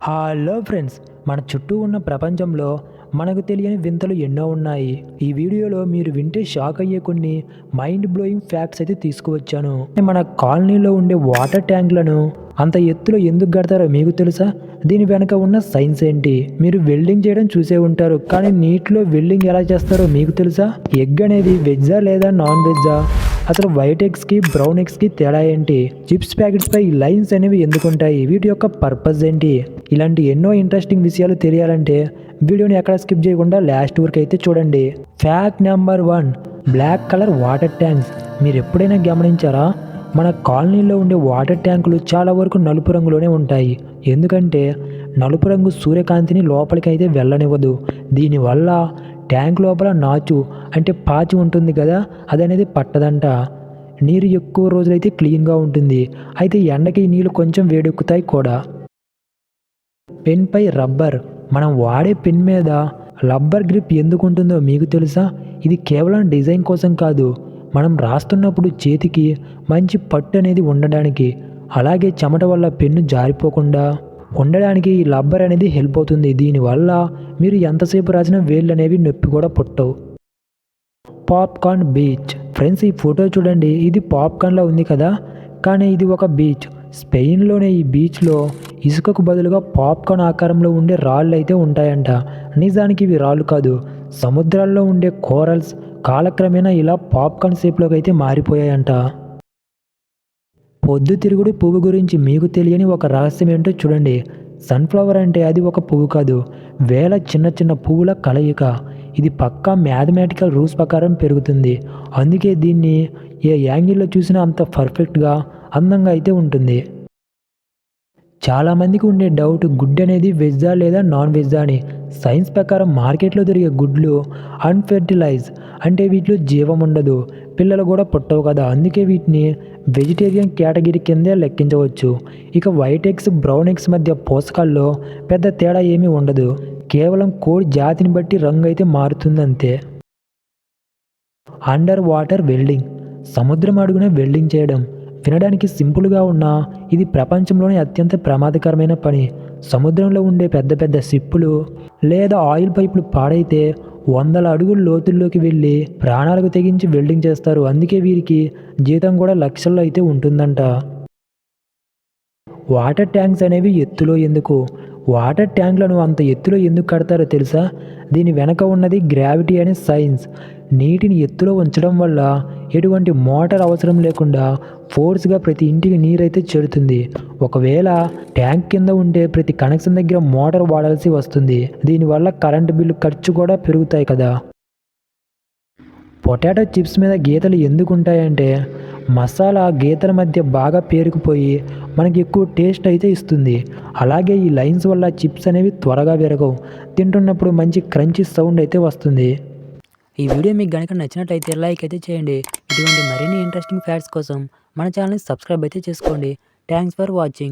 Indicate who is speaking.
Speaker 1: Hello friends, మన చుట్టూ ఉన్న ప్రపంచంలో మనకు తెలియని వింతలు ఎన్నో ఉన్నాయి. ఈ వీడియోలో మీరు వింటే షాక్ అయ్యే కొన్ని మైండ్ బ్లోయింగ్ ఫ్యాక్ట్స్ అయితే తీసుకువచ్చాను. మన కాలనీలో ఉండే వాటర్ ట్యాంకులను అంత ఎత్తులో ఎందుకు కడతారో మీకు తెలుసా? దీని వెనక ఉన్న సైన్స్ ఏంటి? మీరు వెల్డింగ్ చేయడం చూసే ఉంటారు, కానీ నీటిలో వెల్డింగ్ ఎలా చేస్తారో మీకు తెలుసా? ఎగ్ అనేది వెజ్జా లేదా నాన్ వెజ్జా? అసలు వైట్ ఎగ్స్కి బ్రౌన్ ఎగ్స్కి తేడా ఏంటి? చిప్స్ ప్యాకెట్స్పై ఈ లైన్స్ అనేవి ఎందుకుంటాయి? వీటి యొక్క పర్పస్ ఏంటి? ఇలాంటి ఎన్నో ఇంట్రెస్టింగ్ విషయాలు తెలియాలంటే వీడియోని ఎక్కడ స్కిప్ చేయకుండా లాస్ట్ వరకు అయితే చూడండి. Fact number 1, black colour water tanks. మీరు ఎప్పుడైనా గమనించారా? మన కాలనీలో ఉండే వాటర్ ట్యాంకులు చాలా వరకు నలుపు రంగులోనే ఉంటాయి. ఎందుకంటే నలుపు రంగు సూర్యకాంతిని లోపలికి అయితే వెళ్ళనివ్వదు. దీనివల్ల ట్యాంక్ లోపల నాచు అంటే పాచి ఉంటుంది కదా, అదనేది పట్టదంట. నీరు ఎక్కువ రోజులైతే క్లీన్గా ఉంటుంది. అయితే ఎండకి నీళ్ళు కొంచెం వేడెక్కుతాయి కూడా. పెన్పై రబ్బర్. మనం వాడే పెన్ మీద రబ్బర్ గ్రిప్ ఎందుకు ఉంటుందో మీకు తెలుసా? ఇది కేవలం డిజైన్ కోసం కాదు, మనం రాస్తున్నప్పుడు చేతికి మంచి పట్టు అనేది ఉండడానికి, అలాగే చెమట వల్ల పెన్ను జారిపోకుండా ఉండడానికి ఈ రబ్బర్ అనేది హెల్ప్ అవుతుంది. దీనివల్ల మీరు ఎంతసేపు రాసిన వేళ్ళు అనేవి నొప్పి కూడా పుట్టవు. Popcorn beach. ఫ్రెండ్స్, ఈ ఫోటో చూడండి. ఇది పాప్కార్న్లా ఉంది కదా, కానీ ఇది ఒక బీచ్. స్పెయిన్లోనే ఈ బీచ్లో ఇసుకకు బదులుగా పాప్కార్న్ ఆకారంలో ఉండే రాళ్ళు అయితే ఉంటాయంట. నిజానికి ఇవి రాళ్ళు కాదు, సముద్రాల్లో ఉండే కోరల్స్ కాలక్రమేణా ఇలా పాప్కార్న్ షేప్లోకి అయితే మారిపోయాయంట. పొద్దుతిరుగుడు పువ్వు గురించి మీకు తెలియని ఒక రహస్యం ఏంటో చూడండి. సన్ఫ్లవర్ అంటే అది ఒక పువ్వు కాదు, వేల చిన్న చిన్న పువ్వుల కలయిక. ఇది పక్కా మ్యాథమెటికల్ రూల్స్ ప్రకారం పెరుగుతుంది. అందుకే దీన్ని ఏ యాంగిల్లో చూసినా అంత పర్ఫెక్ట్గా అందంగా అయితే ఉంటుంది. చాలామందికి ఉండే డౌట్, గుడ్ అనేది వెజ్జా లేదా నాన్ వెజ్జా అని. సైన్స్ ప్రకారం మార్కెట్లో దొరికే గుడ్లు అన్ఫెర్టిలైజ్, అంటే వీటిలో జీవం ఉండదు, పిల్లలు కూడా పుట్టవు కదా, అందుకే వీటిని వెజిటేరియన్ కేటగిరీ కిందే లెక్కించవచ్చు. ఇక వైట్ ఎగ్స్ బ్రౌన్ ఎగ్స్ మధ్య పోషకాల్లో పెద్ద తేడా ఏమీ ఉండదు, కేవలం కోడి జాతిని బట్టి రంగు అయితే మారుతుందంతే. Under water welding. సముద్రం అడుగున వెల్డింగ్ చేయడం వినడానికి సింపుల్గా ఉన్నా ఇది ప్రపంచంలోనే అత్యంత ప్రమాదకరమైన పని. సముద్రంలో ఉండే పెద్ద పెద్ద షిప్పులు లేదా ఆయిల్ పైపులు పాడైతే వందల అడుగుల లోతుల్లోకి వెళ్ళి ప్రాణాలకు తెగించి వెల్డింగ్ చేస్తారు. అందుకే వీరికి జీతం కూడా లక్షల్లో అయితే ఉంటుందంట. వాటర్ ట్యాంక్స్ అనేవి ఎత్తులో ఎందుకు? వాటర్ ట్యాంకులను అంత ఎత్తులో ఎందుకు కడతారో తెలుసా? దీని వెనక ఉన్నది గ్రావిటీ అనే సైన్స్. నీటిని ఎత్తులో ఉంచడం వల్ల ఎటువంటి మోటార్ అవసరం లేకుండా ఫోర్స్గా ప్రతి ఇంటికి నీరైతే చేరుతుంది. ఒకవేళ ట్యాంక్ కింద ఉంటే ప్రతి కనెక్షన్ దగ్గర మోటార్ వాడాల్సి వస్తుంది. దీనివల్ల కరెంటు బిల్లు ఖర్చు కూడా పెరుగుతాయి కదా. పొటాటో చిప్స్ మీద గీతలు ఎందుకు ఉంటాయంటే మసాలా గీతల మధ్య బాగా పేరుకుపోయి మనకి ఎక్కువ టేస్ట్ అయితే ఇస్తుంది. అలాగే ఈ లైన్స్ వల్ల చిప్స్ అనేవి త్వరగా విరగవు, తింటున్నప్పుడు మంచి క్రంచీ సౌండ్ అయితే వస్తుంది.
Speaker 2: ఈ వీడియో మీకు కనుక నచ్చినట్లయితే లైక్ అయితే చేయండి. ఇటువంటి మరిన్ని ఇంట్రెస్టింగ్ ఫ్యాక్ట్స్ కోసం మన ఛానల్ని సబ్స్క్రైబ్ అయితే చేసుకోండి. Thanks for watching.